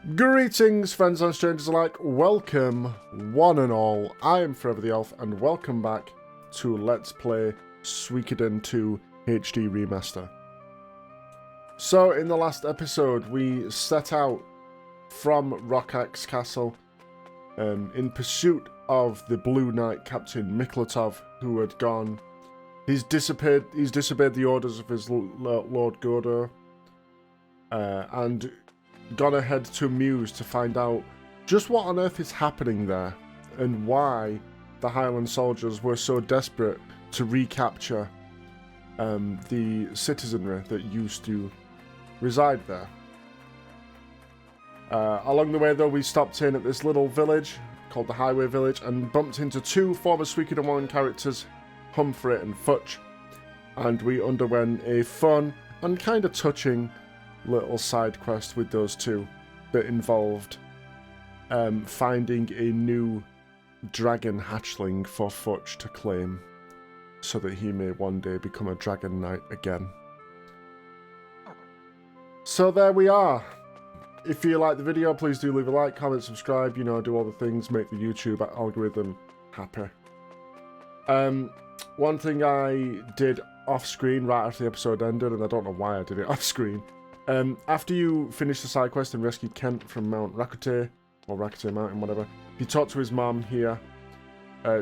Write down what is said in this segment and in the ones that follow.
Greetings, friends and strangers alike. Welcome, one and all. I am Forever the Elf, and welcome back to Let's Play Suikoden 2 HD Remaster. So, in the last episode, we set out from Rockaxe Castle in pursuit of the Blue Knight Captain Miklatov, who had gone. He's disobeyed the orders of his Lord Gordeax, and gone ahead to Muse to find out just what on earth is happening there and why the Highland soldiers were so desperate to recapture the citizenry that used to reside there. Along the way, though, we stopped in at this little village called the Highway Village and bumped into two former Suikoden 1 characters, Humphrey and Futch, and we underwent a fun and kind of touching little side quest with those two that involved finding a new dragon hatchling for Futch to claim so that he may one day become a dragon knight again. So there we are. If you like the video, please do leave a like, comment, subscribe, you know, do all the things, make the YouTube algorithm happy. One thing I did off screen right after the episode ended, and I don't know why I did it off screen. After you finish the side quest and rescue Kent from Mount Rakute, or Rakute Mountain, whatever, you talk to his mom here.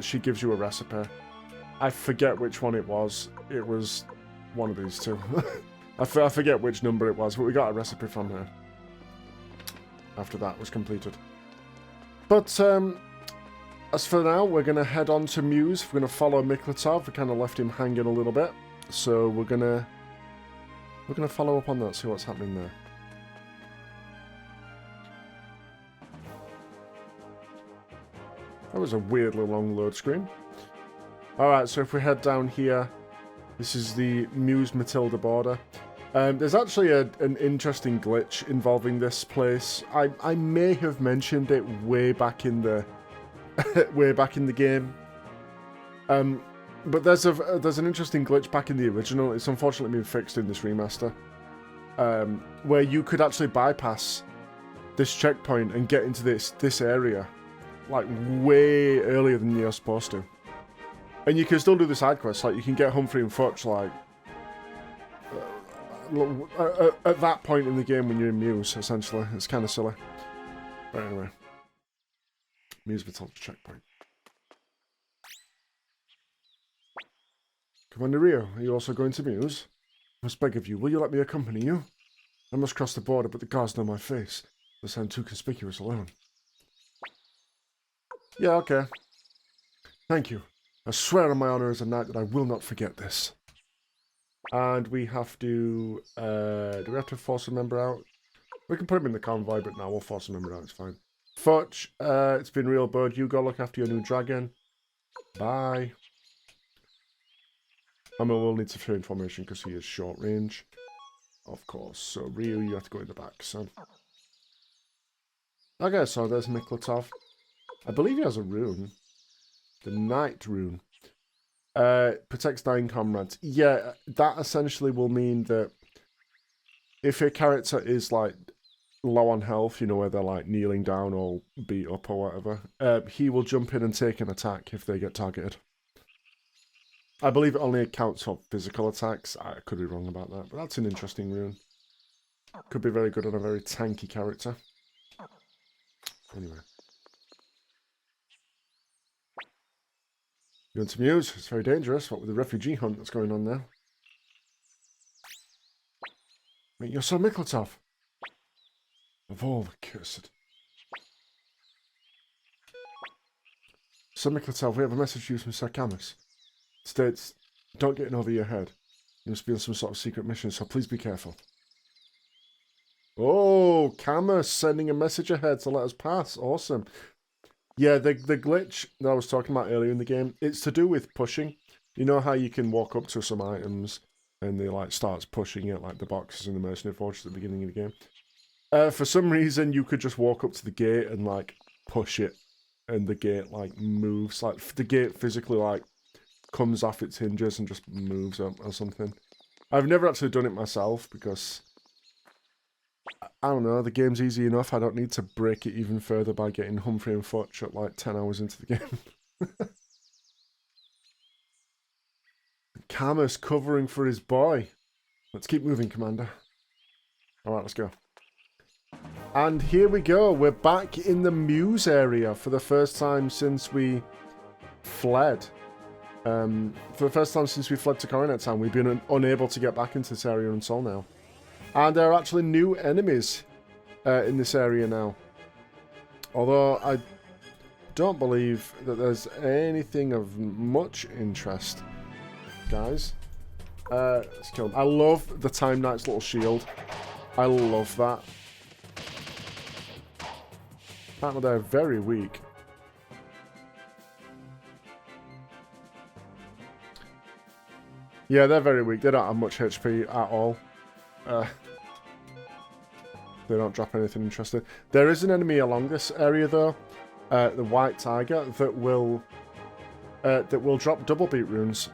She gives you a recipe. I forget which one it was. It was one of these two. I forget which number it was, but we got a recipe from her after that was completed. But as for now, we're going to head on to Muse. We're going to follow Miklatov. We kind of left him hanging a little bit, so we're going to follow up on that, see what's happening there. That was a weirdly long load screen. Alright, so if we head down here, this is the Muse Matilda border. There's actually an interesting glitch involving this place. I may have mentioned it way back in the game. But there's an interesting glitch back in the original. It's unfortunately been fixed in this remaster, where you could actually bypass this checkpoint and get into this area like way earlier than you're supposed to, and you can still do the side quests. Like you can get Humphrey and Futch like at that point in the game when you're in Muse. Essentially, it's kind of silly. But anyway, Muse Matilda checkpoint. Commander Rio, are you also going to Muse? I must beg of you, will you let me accompany you? I must cross the border, but the guards know my face. They sound too conspicuous alone. Yeah, okay. Thank you. I swear on my honour as a knight that I will not forget this. And we have to... do we have to force a member out? We can put him in the convoy, but no, we'll force a member out, it's fine. Futch, it's been real, bud. You go look after your new dragon. Bye. Emma will need some information because he is short range. Of course. So, Ryu, you have to go in the back, son. Okay, so there's Miklatov. I believe he has a rune. The Knight rune. Protects dying comrades. Yeah, that essentially will mean that if a character is, like, low on health, you know, where they're, like, kneeling down or beat up or whatever, he will jump in and take an attack if they get targeted. I believe it only accounts for physical attacks. I could be wrong about that, but that's an interesting rune. Could be very good on a very tanky character. Anyway. Going to Muse. It's very dangerous, what with the refugee hunt that's going on now. Wait, you're Sir Miklatov. Of all the cursed. Sir Miklatov, we have a message for you from Sir Camus. States, don't get in over your head. You must be on some sort of secret mission, so please be careful. Oh, Camus sending a message ahead to let us pass. Awesome. Yeah, the glitch that I was talking about earlier in the game, it's to do with pushing. You know how you can walk up to some items and they like starts pushing it, like the boxes in the Mercenary Fortress at the beginning of the game. For some reason, you could just walk up to the gate and like push it, and the gate like moves. Like the gate physically like comes off its hinges and just moves up or something. I've never actually done it myself because I don't know, the game's easy enough. I don't need to break it even further by getting Humphrey and Fudge at like 10 hours into the game. Kama's covering for his boy. Let's keep moving, Commander. Alright, let's go. And here we go. We're back in the Muse area for the first time since we fled. For the first time since we fled to Coronet Town, we've been unable to get back into this area until now. And there are actually new enemies in this area now. Although I don't believe that there's anything of much interest. Guys. Let's kill him. I love the Time Knight's little shield. I love that. Apparently they're very weak. Yeah, they're very weak. They don't have much HP at all. They don't drop anything interesting. There is an enemy along this area though, the White Tiger, that will drop double beat runes.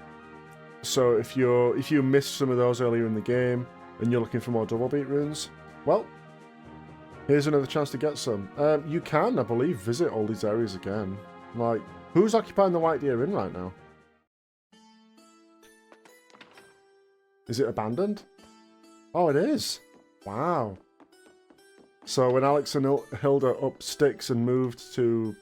So if you miss some of those earlier in the game and you're looking for more double beat runes, well, here's another chance to get some. You can, I believe, visit all these areas again. Like, who's occupying the White Deer Inn right now? Is it abandoned? Oh, it is. Wow. So when Alex and Hilda up sticks and moved to,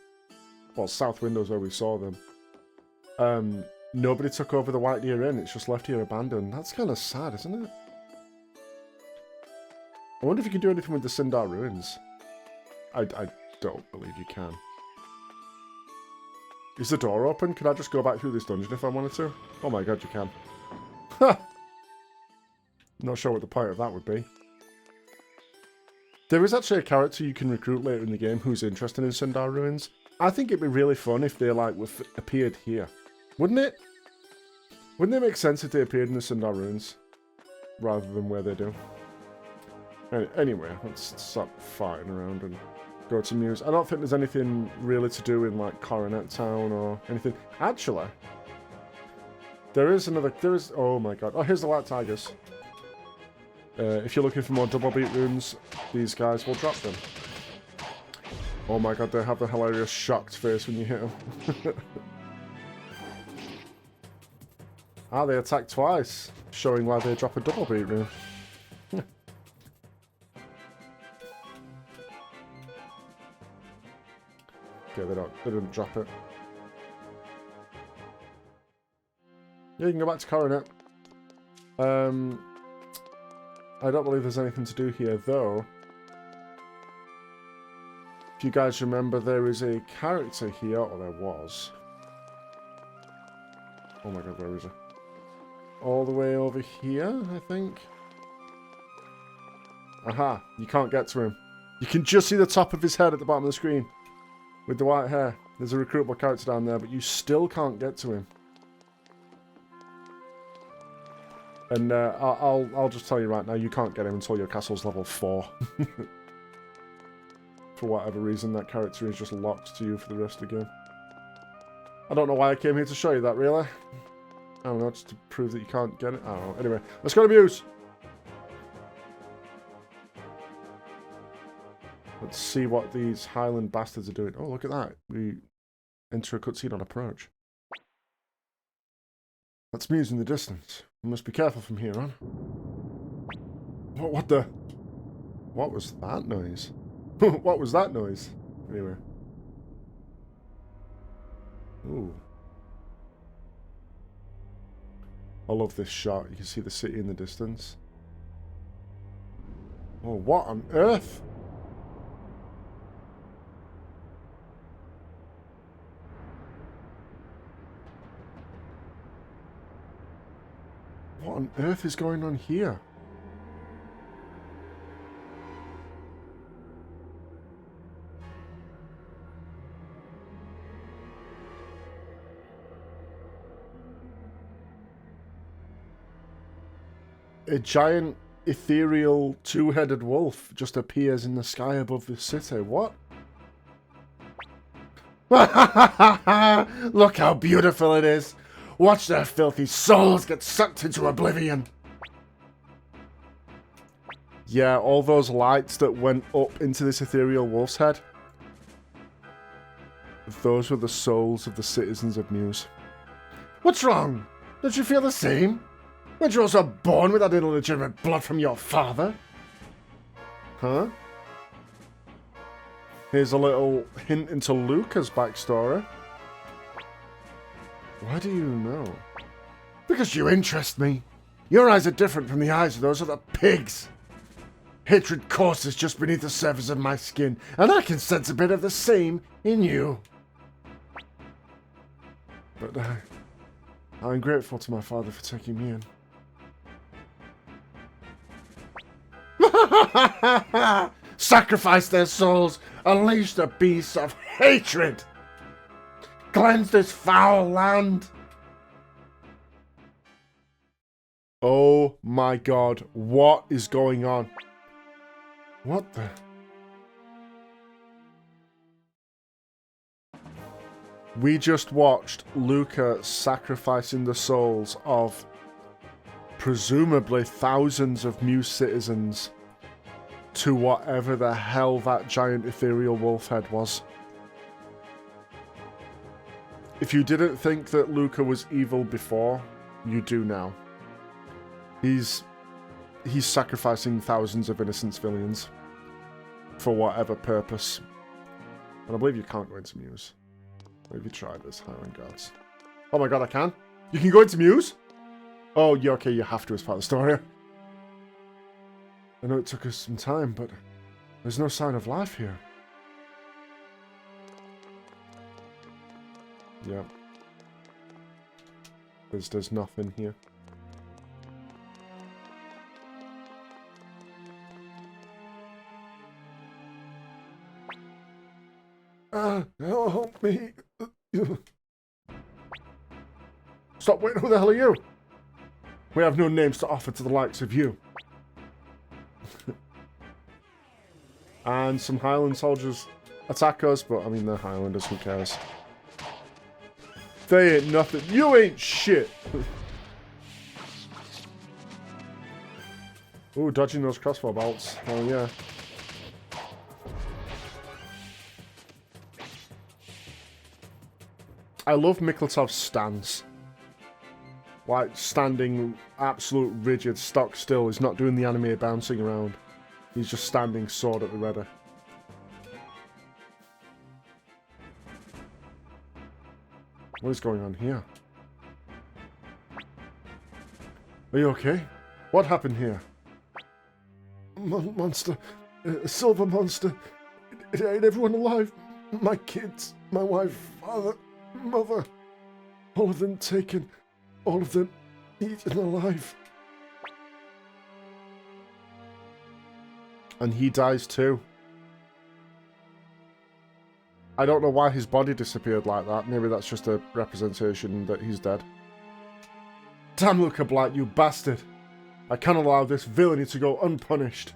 well, South Windows where we saw them, nobody took over the White Deer Inn. It's just left here abandoned. That's kind of sad, isn't it? I wonder if you can do anything with the Sindar ruins. I don't believe you can. Is the door open? Can I just go back through this dungeon if I wanted to? Oh my god, you can. Ha! Not sure what the point of that would be. There is actually a character you can recruit later in the game who's interested in Sindar ruins. I think it'd be really fun if they like appeared here. Wouldn't it? Wouldn't it make sense if they appeared in the Sindar ruins rather than where they do? Anyway, let's stop fighting around and go to Muse. I don't think there's anything really to do in like Coronet Town or anything. Actually, there is, oh my god. Oh, here's the White Tigers. If you're looking for more double beat runes, these guys will drop them. Oh my god, they have the hilarious shocked face when you hit them. Ah, they attack twice, showing why they drop a double beat rune. Okay, they didn't drop it. Yeah, you can go back to Coronet. I don't believe there's anything to do here, though. If you guys remember, there is a character here, or there was. Oh my god, where is he? All the way over here, I think. Aha, you can't get to him. You can just see the top of his head at the bottom of the screen. With the white hair. There's a recruitable character down there, but you still can't get to him. And I'll just tell you right now, you can't get him until your castle's level 4. For whatever reason, that character is just locked to you for the rest of the game. I don't know why I came here to show you that, really. I don't know, just to prove that you can't get it. I don't know. Anyway, let's go to Muse. Let's see what these Highland bastards are doing. Oh, look at that. We enter a cutscene on approach. That's Muse in the distance. We must be careful from here on. What the? What was that noise? What was that noise? Anyway. Ooh. I love this shot. You can see the city in the distance. Oh, what on earth? What on earth is going on here? A giant, ethereal, two-headed wolf just appears in the sky above the city. What? Look how beautiful it is! Watch their filthy souls get sucked into oblivion! Yeah, all those lights that went up into this ethereal wolf's head. Those were the souls of the citizens of Muse. What's wrong? Don't you feel the same? Weren't you also born with that illegitimate blood from your father? Huh? Here's a little hint into Luca's backstory. Why do you know? Because you interest me. Your eyes are different from the eyes of those other pigs. Hatred courses just beneath the surface of my skin, and I can sense a bit of the same in you. But I'm grateful to my father for taking me in. Sacrifice their souls, unleash the beasts of hatred. Cleanse this foul land. Oh my god, what is going on? What the? We just watched Luca sacrificing the souls of presumably thousands of Muse citizens to whatever the hell that giant ethereal wolf head was. If you didn't think that Luca was evil before, you do now. He's sacrificing thousands of innocent civilians for whatever purpose. And I believe you can't go into Muse. Maybe try this, Highland Guards. Oh my god, I can? You can go into Muse? Oh, yeah, okay, you have to as part of the story. I know it took us some time, but there's no sign of life here. Yeah. There's nothing here. Help me. Stop, wait, who the hell are you? We have no names to offer to the likes of you. And some Highland soldiers attack us, but I mean, they're Highlanders, who cares? They ain't nothing. You ain't shit. Ooh, dodging those crossbow bolts. Oh, yeah. I love Mikletov's stance. Like, standing absolute rigid, stock still. He's not doing the anime bouncing around. He's just standing sword at the ready. What is going on here? Are you okay? What happened here? Monster. A silver monster. It ate everyone alive. My kids, my wife, father, mother. All of them taken. All of them eaten alive. And he dies too. I don't know why his body disappeared like that. Maybe that's just a representation that he's dead. Damn, Luca Blight, you bastard! I can't allow this villainy to go unpunished.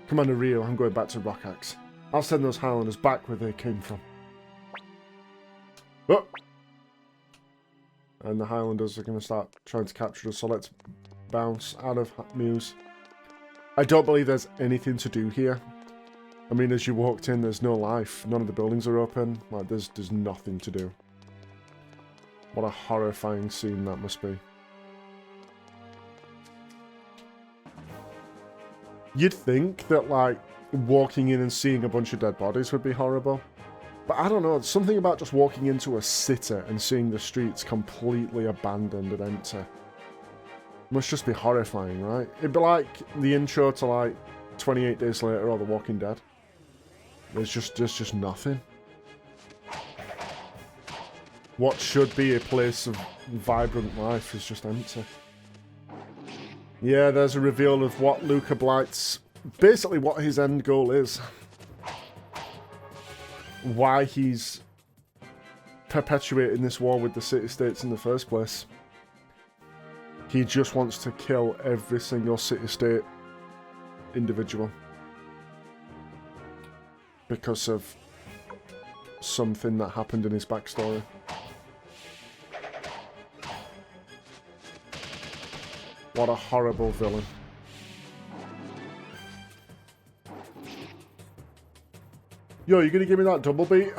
Commander Rio, I'm going back to Rockaxe. I'll send those Highlanders back where they came from. Oh! And the Highlanders are going to start trying to capture us, so let's bounce out of Muse. I don't believe there's anything to do here. I mean, as you walked in, there's no life. None of the buildings are open. Like, there's nothing to do. What a horrifying scene that must be. You'd think that, like, walking in and seeing a bunch of dead bodies would be horrible. But I don't know, there's something about just walking into a city and seeing the streets completely abandoned and empty. Must just be horrifying, right? It'd be like the intro to, like, 28 Days Later or The Walking Dead. There's just nothing. What should be a place of vibrant life is just empty. Yeah, there's a reveal of what Luca Blight's... basically what his end goal is. Why he's perpetuating this war with the city-states in the first place. He just wants to kill every single city-state individual. Because of something that happened in his backstory. What a horrible villain. Yo, you gonna give me that double beat?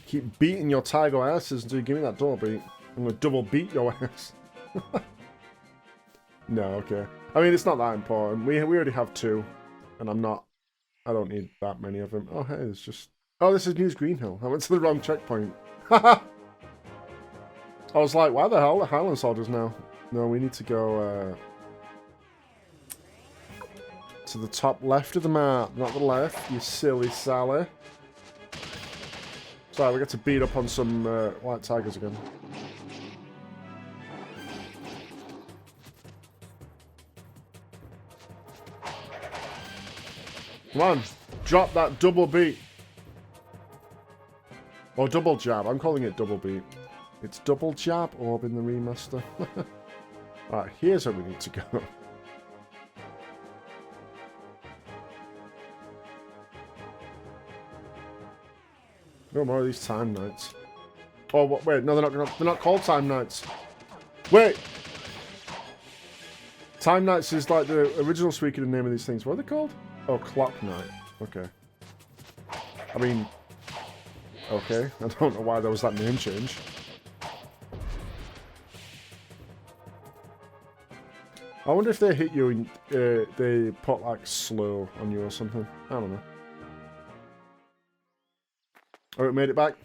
Keep beating your tiger asses until you give me that double beat. I'm gonna double beat your ass. No, okay. I mean, it's not that important. We already have 2. And I don't need that many of them. Oh, hey, it's just... Oh, this is Muse Greenhill. I went to the wrong checkpoint. I was like, why the hell the Highland Soldiers now? No, we need to go to the top left of the map, not the left, you silly Sally. Sorry, we get to beat up on some white tigers again. Come on, drop that double beat. Or double jab, I'm calling it double beat. It's double jab orb in the remaster. Alright, here's where we need to go. No more of these time nights. Oh, what, wait, no, they're not called time nights. Wait! Time nights is like the original Suikoden name of these things. What are they called? Oh, clock night. Okay. I mean... Okay, I don't know why there was that name change. I wonder if they hit you and they put like slow on you or something. I don't know. Oh, it made it back.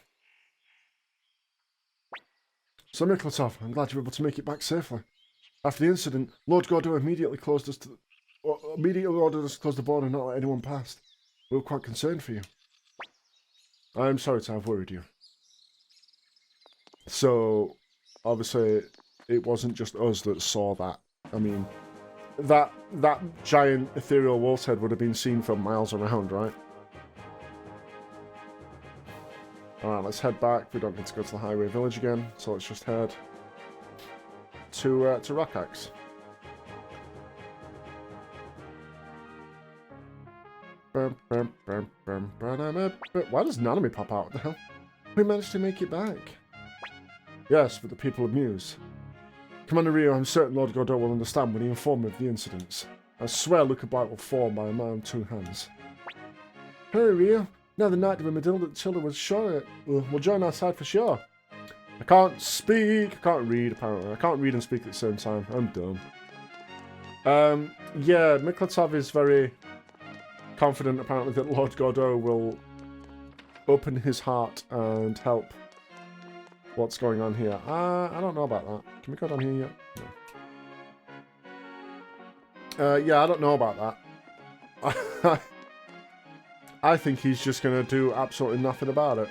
So Miklatov, I'm glad you were able to make it back safely. After the incident, Lord Gordo immediately ordered us to close the border and not let anyone past. We were quite concerned for you. I am sorry to have worried you. So, obviously, it wasn't just us that saw that. I mean, that giant ethereal wolf's head would have been seen from miles around, right? Alright, let's head back. We don't need to go to the highway village again, so let's just head to Rockaxe. Why does Nanami pop out? What the hell? We managed to make it back. Yes, for the people of Muse. Commander Rio, I'm certain Lord Gordo will understand when he informs me of the incidents. I swear Lucabyte will fall by a man on 2 hands. Hurry, Rio. Now the night of the Madilda children will join our side for sure. I can't speak. I can't read, apparently. I can't read and speak at the same time. I'm done. Yeah, Miklatov is very confident, apparently, that Lord Gordo will open his heart and help what's going on here. I don't know about that. Can we go down here yet? No. Yeah, I don't know about that. I think he's just going to do absolutely nothing about it.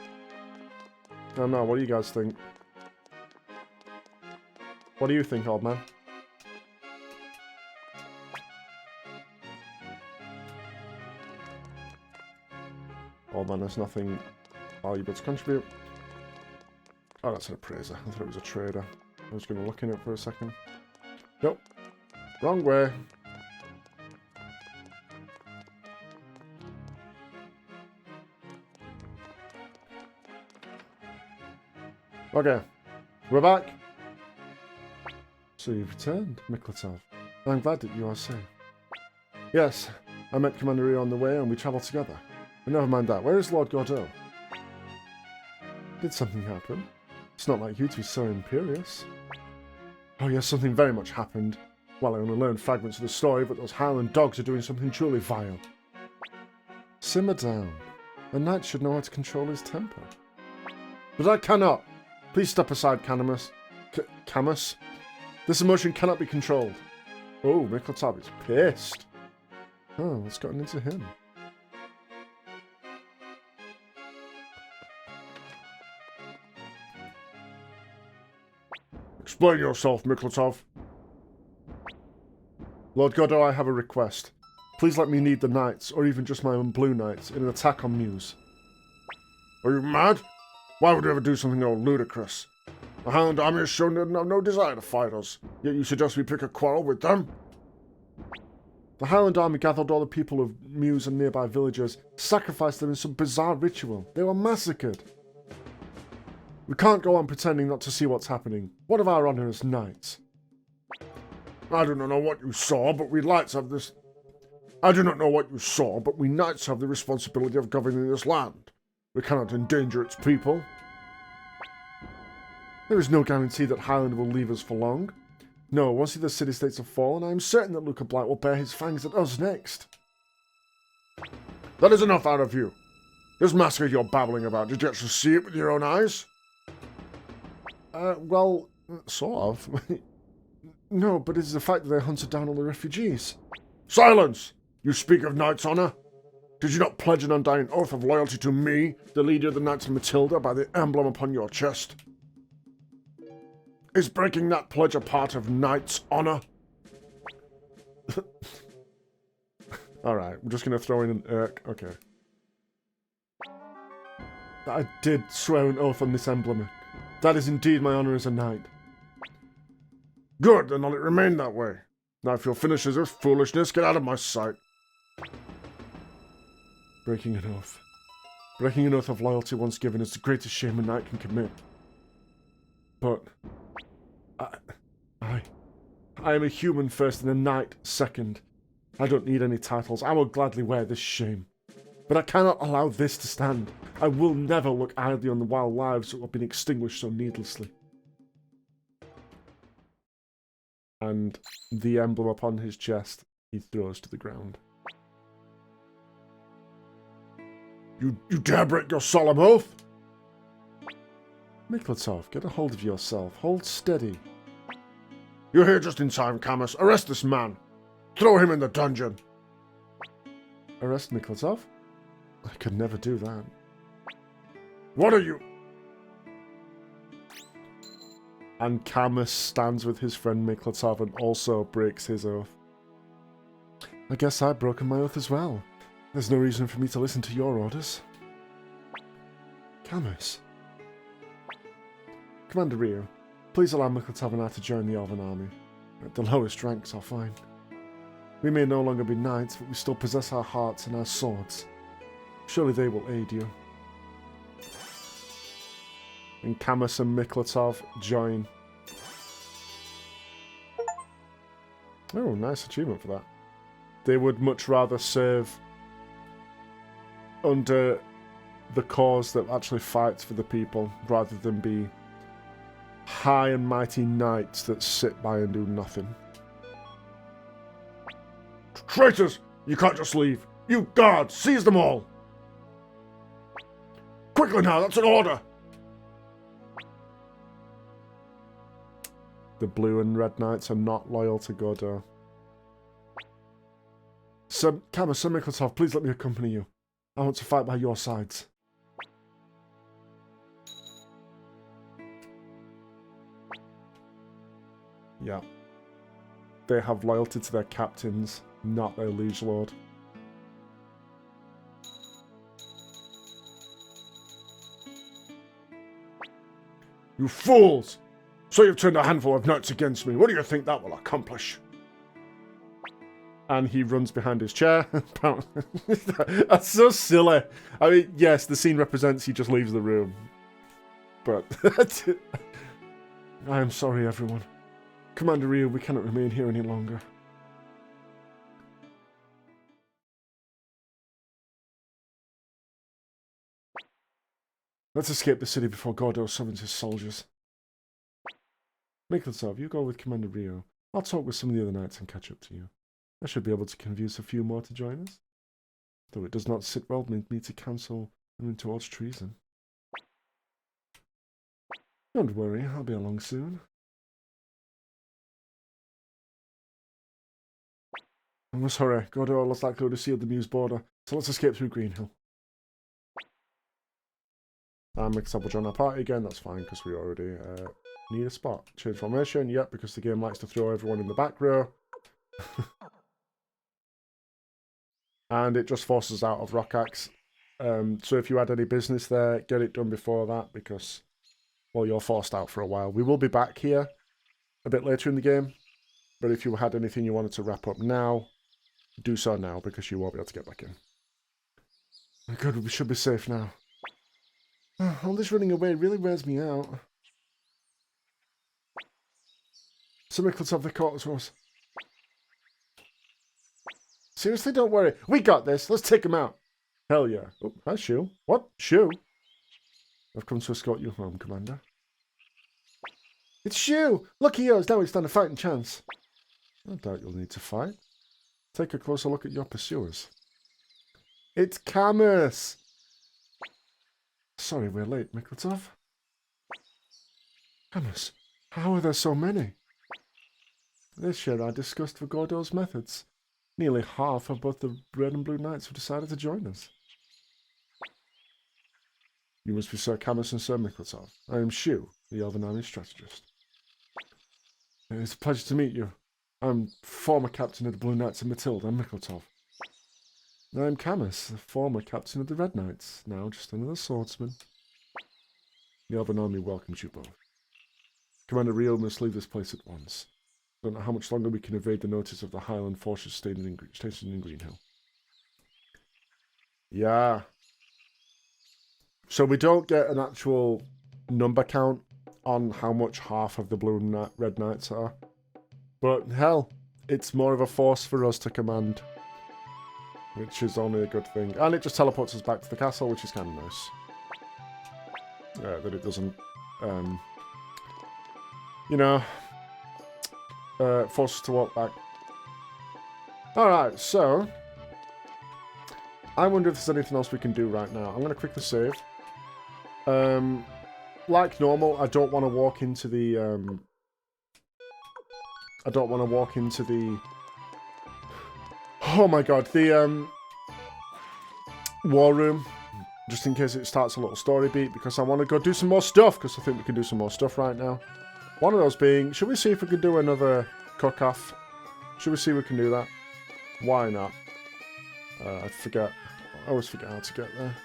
I don't know. What do you guys think? What do you think, old man? Old man, there's nothing valuable to contribute. Oh, that's an appraiser. I thought it was a trader. I was going to look in it for a second. Nope. Wrong way. Okay. We're back. So you've returned, Miklatov. I'm glad that you are safe. Yes, I met Commander Rio on the way and we travelled together. But never mind that. Where is Lord Gordo? Did something happen? It's not like you to be so imperious. Oh yes, something very much happened. Well, I only learned fragments of the story, but those Highland dogs are doing something truly vile. Simmer down. A knight should know how to control his temper. But I cannot! Please step aside, Camus. Camus? This emotion cannot be controlled. Oh, Miklatov is pissed. Oh, what's gotten into him? Explain yourself, Miklatov. Lord Gordo, I have a request. Please let me lead the knights, or even just my own blue knights, in an attack on Muse. Are you mad? Why would you ever do something so ludicrous? The Highland army has shown them no desire to fight us, yet you suggest we pick a quarrel with them? The Highland army gathered all the people of Muse and nearby villages, sacrificed them in some bizarre ritual. They were massacred. We can't go on pretending not to see what's happening. What of our honour as knights? I do not know what you saw, but we'd like to have this... I do not know what you saw, but we knights have the responsibility of governing this land. We cannot endanger its people. There is no guarantee that Highland will leave us for long. No, once the city-states have fallen, I am certain that Luca Blight will bear his fangs at us next. That is enough out of you. This massacre you're babbling about, did you actually see it with your own eyes? Well, sort of. No, but it is the fact that they hunted down all the refugees. Silence! You speak of knight's honour? Did you not pledge an undying oath of loyalty to me, the leader of the Knights of Matilda, by the emblem upon your chest? Is breaking that pledge a part of knight's honour? Alright, we're just going to throw in an irk. Okay. I did swear an oath on this emblem. That is indeed my honour as a knight. Good, then let it remain that way. Now if you're finished with this foolishness, get out of my sight. Breaking an oath. Breaking an oath of loyalty once given is the greatest shame a knight can commit. But I am a human first and a knight second. I don't need any titles. I will gladly wear this shame. But I cannot allow this to stand. I will never look idly on the wild lives that have been extinguished so needlessly. And the emblem upon his chest he throws to the ground. You dare break your solemn oath? Miklatov, get a hold of yourself. Hold steady. You're here just in time, Camus. Arrest this man. Throw him in the dungeon. Arrest Miklatov? I could never do that. What are you? And Camus stands with his friend Miklatov and also breaks his oath. I guess I've broken my oath as well. There's no reason for me to listen to your orders. Camus. Commander Rio, please allow Miklatov and I to join the Elven army. At the lowest ranks are fine. We may no longer be knights, but we still possess our hearts and our swords. Surely they will aid you. And Camus and Miklatov join. Oh, nice achievement for that. They would much rather serve under the cause that actually fights for the people, rather than be high and mighty knights that sit by and do nothing. Traitors! You can't just leave! You guards! Seize them all! Quickly now, that's an order! The blue and red knights are not loyal to Gordeax. Sir Camus, Sir Miklatov, please let me accompany you. I want to fight by your sides. Yeah. They have loyalty to their captains, not their liege lord. You fools! So you've turned a handful of knights against me. What do you think that will accomplish? And he runs behind his chair. That's so silly. I mean, yes, the scene represents he just leaves the room. But I am sorry, everyone. Commander Rio, we cannot remain here any longer. Let's escape the city before Gordeax summons his soldiers. Miklatov, you go with Commander Rio. I'll talk with some of the other knights and catch up to you. I should be able to convince a few more to join us. Though it does not sit well with me to cancel them towards treason. Don't worry, I'll be along soon. I must hurry. Gordeax looks likely to seal the Muse border, so let's escape through Greenhill. Miklatov will join our party again, that's fine, because we already need a spot. Change formation, yep, because the game likes to throw everyone in the back row. And it just forces us out of Rockaxe. So if you had any business there, get it done before that, because, well, you're forced out for a while. We will be back here a bit later in the game, but if you had anything you wanted to wrap up now, do so now, because you won't be able to get back in. Good, we should be safe now. All this running away really wears me out. Sir Miklatov, they caught us. Seriously, don't worry. We got this. Let's take him out. Hell yeah. Oh, hi, Shu. What? Shu? I've come to escort you home, Commander. It's Shu! Lucky yours, now we stand a fighting chance. I doubt you'll need to fight. Take a closer look at your pursuers. It's Camus! Sorry we're late, Miklatov. Camus, how are there so many? This year I discussed the Gordeax methods. Nearly half of both the Red and Blue Knights have decided to join us. You must be Sir Camus and Sir Miklatov. I am Shu, the Elven Army strategist. It's a pleasure to meet you. I'm former captain of the Blue Knights of Matilda and Miklatov. I am Camus, the former captain of the Red Knights, now just another swordsman. The Elven Army welcomes you both. Commander Rio must leave this place at once. I don't know how much longer we can evade the notice of the Highland forces stationed in Greenhill. Yeah. So we don't get an actual number count on how much half of the Red Knights are. But hell, it's more of a force for us to command. Which is only a good thing. And it just teleports us back to the castle, which is kind of nice. That it doesn't, force us to walk back. Alright, so I wonder if there's anything else we can do right now. I'm going to quickly save. Like normal, I don't want to walk into the, oh my god, the, war room. Just in case it starts a little story beat, because I want to go do some more stuff, because I think we can do some more stuff right now. One of those being, should we see if we can do another cook-off? Should we see if we can do that? Why not? I forget. I always forget how to get there.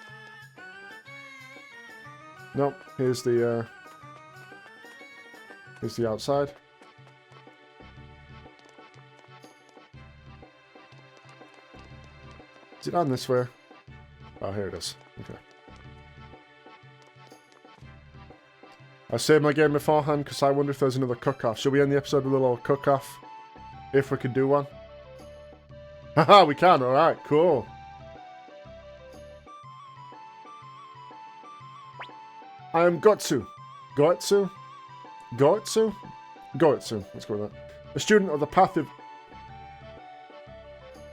Nope, here's the outside. Is it down this way? Oh, here it is. Okay. I saved my game beforehand because I wonder if there's another cook-off. Should we end the episode with a little cook-off? If we can do one. Haha, we can. Alright, cool. I am Gotsu. Gotsu? Gotsu? Gotsu. Let's go with that. A student of the path of...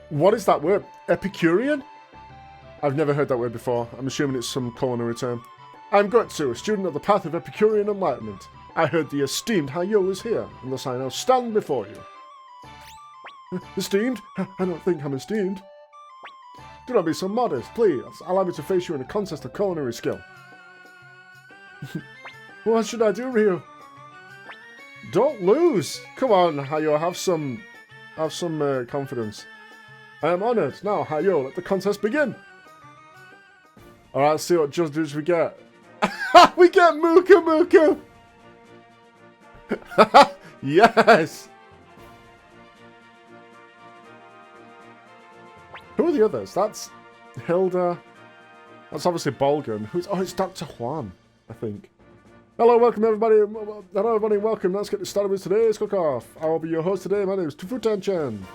What is that word? Epicurean? I've never heard that word before. I'm assuming it's some culinary term. I'm Gotsu, a student of the path of Epicurean enlightenment. I heard the esteemed Hayo is here, and thus I now stand before you. Esteemed? I don't think I'm esteemed. Do not be so modest, please. Allow me to face you in a contest of culinary skill. What should I do, Ryo? Don't lose. Come on, Hayo, have some confidence. I am honored. Now, Hayo, let the contest begin. Alright, let's see what judges we get. We get Muku Muku! Yes! Who are the others? That's Hilda. That's obviously Bolgan. Oh, it's Dr. Juan, I think. Hello, welcome everybody. Hello everybody, welcome. Let's get started with today's cook-off. I will be your host today. My name is Tufutan-chan.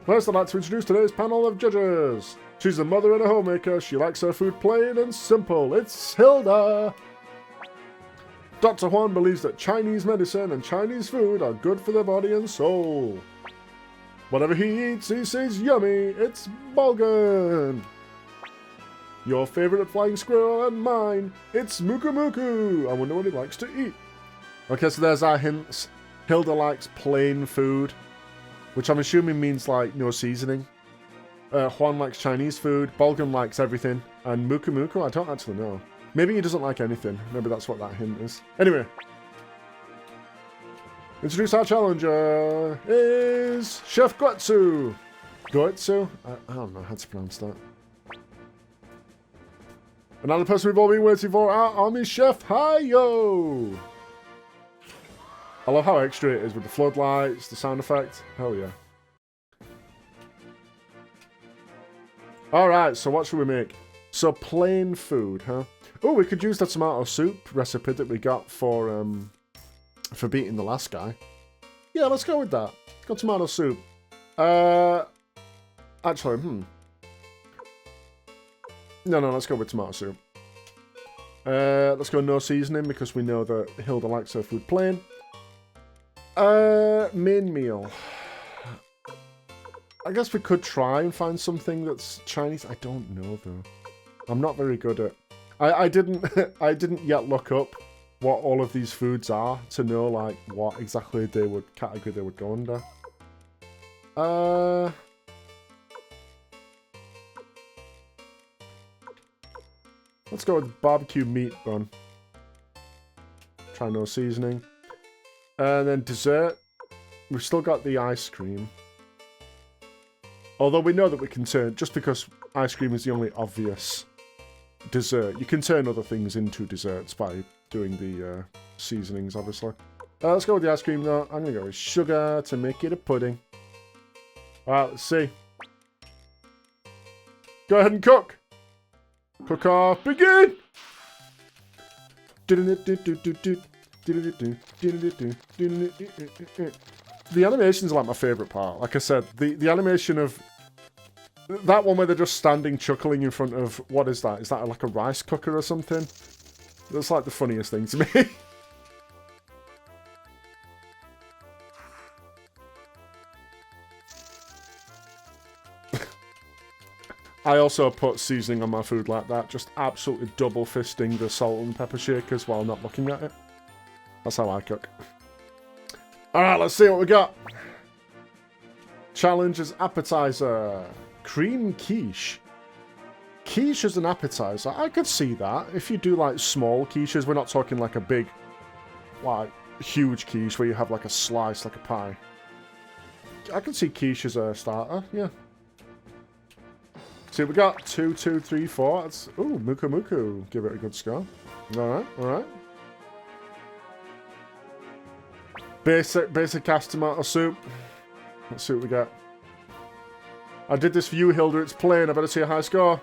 First, I'd like to introduce today's panel of judges. She's a mother and a homemaker. She likes her food plain and simple. It's Hilda. Dr. Juan believes that Chinese medicine and Chinese food are good for the body and soul. Whatever he eats, he says yummy. It's Bolgan. Your favorite flying squirrel and mine. It's Muku Muku. I wonder what he likes to eat. Okay, so there's our hints. Hilda likes plain food, which I'm assuming means, like, no seasoning. Juan likes Chinese food. Bolgan likes everything. And Muku Muku, I don't actually know. Maybe he doesn't like anything. Maybe that's what that hint is. Anyway. Introduce our challenger. Is Chef Gotsu. Gotsu? I don't know how to pronounce that. And now the person we've all been waiting for, our army chef, Hayo. I love how extra it is with the floodlights, the sound effect. Hell yeah. Alright, so what should we make? So plain food, huh? Oh, we could use the tomato soup recipe that we got for beating the last guy. Yeah, let's go with that. Let's go tomato soup. Actually, No, let's go with tomato soup. Let's go no seasoning because we know that Hilda likes her food plain. Main meal. I guess we could try and find something that's Chinese. I don't know though. I'm not very good at. I didn't I didn't yet look up what all of these foods are to know like what exactly category they would go under. Let's go with barbecue meat bun. Try no seasoning. And then dessert. We've still got the ice cream. Although we know that we can turn, just because ice cream is the only obvious dessert, you can turn other things into desserts by doing the seasonings, obviously. Let's go with the ice cream, though. I'm going to go with sugar to make it a pudding. Alright, let's see. Go ahead and cook. Cook off, begin! The animations are like my favourite part. Like I said, the animation of that one where they're just standing chuckling in front of, what is that? Is that like a rice cooker or something? That's like the funniest thing to me. I also put seasoning on my food like that, just absolutely double fisting the salt and pepper shakers while not looking at it. That's how I cook. Alright, let's see what we got. Challenge is appetizer. Cream quiche. Quiche as an appetizer. I could see that. If you do like small quiches, we're not talking like a big, like huge quiche where you have like a slice, like a pie. I could see quiche as a starter, yeah. See, we got 2, 2, 3, 4. That's, ooh, Muku Muku. Give it a good score. Alright, alright. Basic cast tomato soup. Let's see what we got. I did this for you, Hilda. It's plain. I better see a high score.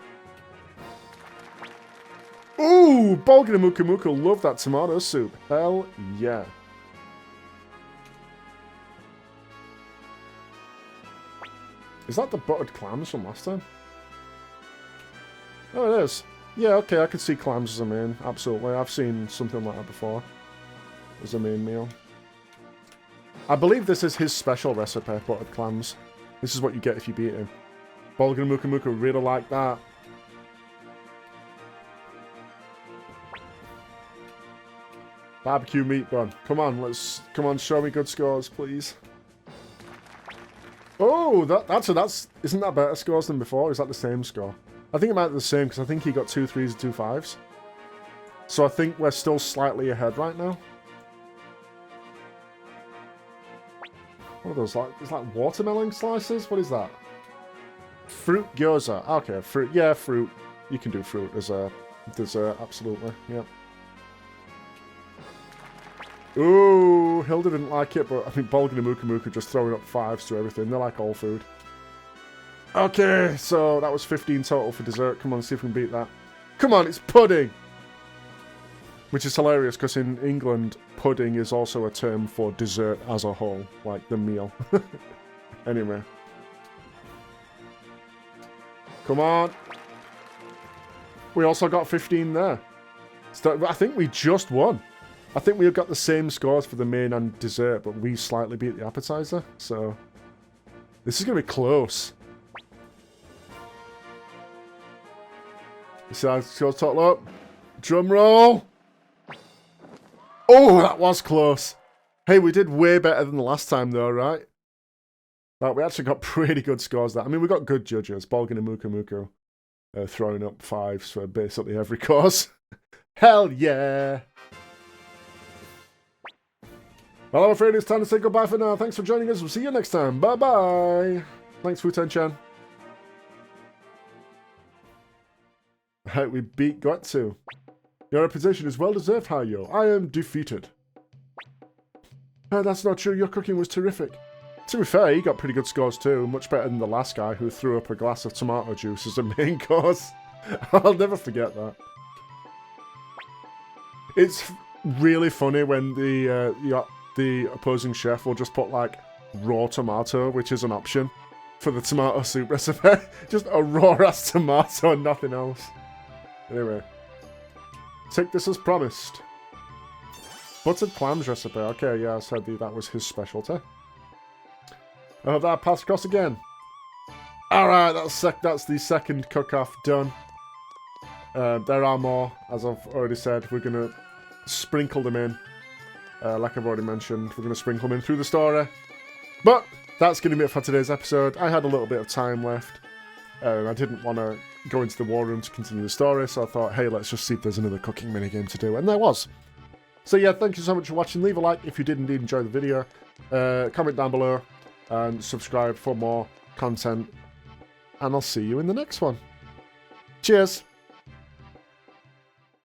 Ooh, Bolgan and Muku Muku love that tomato soup. Hell yeah. Is that the buttered clams from last time? Oh, it is. Yeah, okay, I could see clams as a main. Absolutely. I've seen something like that before. As a main meal. I believe this is his special recipe, buttered clams. This is what you get if you beat him. Bolgan and Muku Muku really like that. Barbecue meat bun. Come on, come on, show me good scores, please. Oh, isn't that better scores than before? Or is that the same score? I think it might be the same, because I think he got 2 3s and 2 5s. So I think we're still slightly ahead right now. What are those, like, it's like watermelon slices? What is that? Fruit gyoza. Okay, fruit. Yeah, fruit. You can do fruit as a dessert, absolutely. Yep. Ooh, Hilda didn't like it, but I think Bolgan and Muku Muku just throwing up 5s to everything. They like all food. Okay, so that was 15 total for dessert. Come on, see if we can beat that. Come on, it's pudding! Which is hilarious, because in England, pudding is also a term for dessert as a whole. Like, the meal. Anyway. Come on. We also got 15 there. So I think we just won. I think we got the same scores for the main and dessert, but we slightly beat the appetizer. So, this is going to be close. So, let's total up. Drum roll. Oh, that was close. Hey, we did way better than the last time, though, right? Right, we actually got pretty good scores there. I mean, we got good judges. Bolgan and Muku Muku throwing up 5s for basically every course. Hell yeah! Well, I'm afraid it's time to say goodbye for now. Thanks for joining us. We'll see you next time. Bye-bye. Thanks, Futen-chan. Right, we beat Goetsu. Your reputation is well-deserved, Hayo. I am defeated. That's not true. Your cooking was terrific. To be fair, he got pretty good scores too. Much better than the last guy who threw up a glass of tomato juice as a main course. I'll never forget that. It's really funny when the opposing chef will just put like raw tomato, which is an option for the tomato soup recipe. Just a raw-ass tomato and nothing else. Anyway. Take this as promised. Buttered clams recipe. Okay, yeah, I said that was his specialty. I hope that passed across again. Alright, that's the second cook-off done. There are more, as I've already said. We're going to sprinkle them in. Like I've already mentioned, we're going to sprinkle them in through the story. But that's going to be it for today's episode. I had a little bit of time left. I didn't want to go into the war room to continue the story, so I thought, hey, let's just see if there's another cooking minigame to do. And there was. So yeah, thank you so much for watching. Leave a like if you did indeed enjoy the video. Comment down below and subscribe for more content. And I'll see you in the next one. Cheers!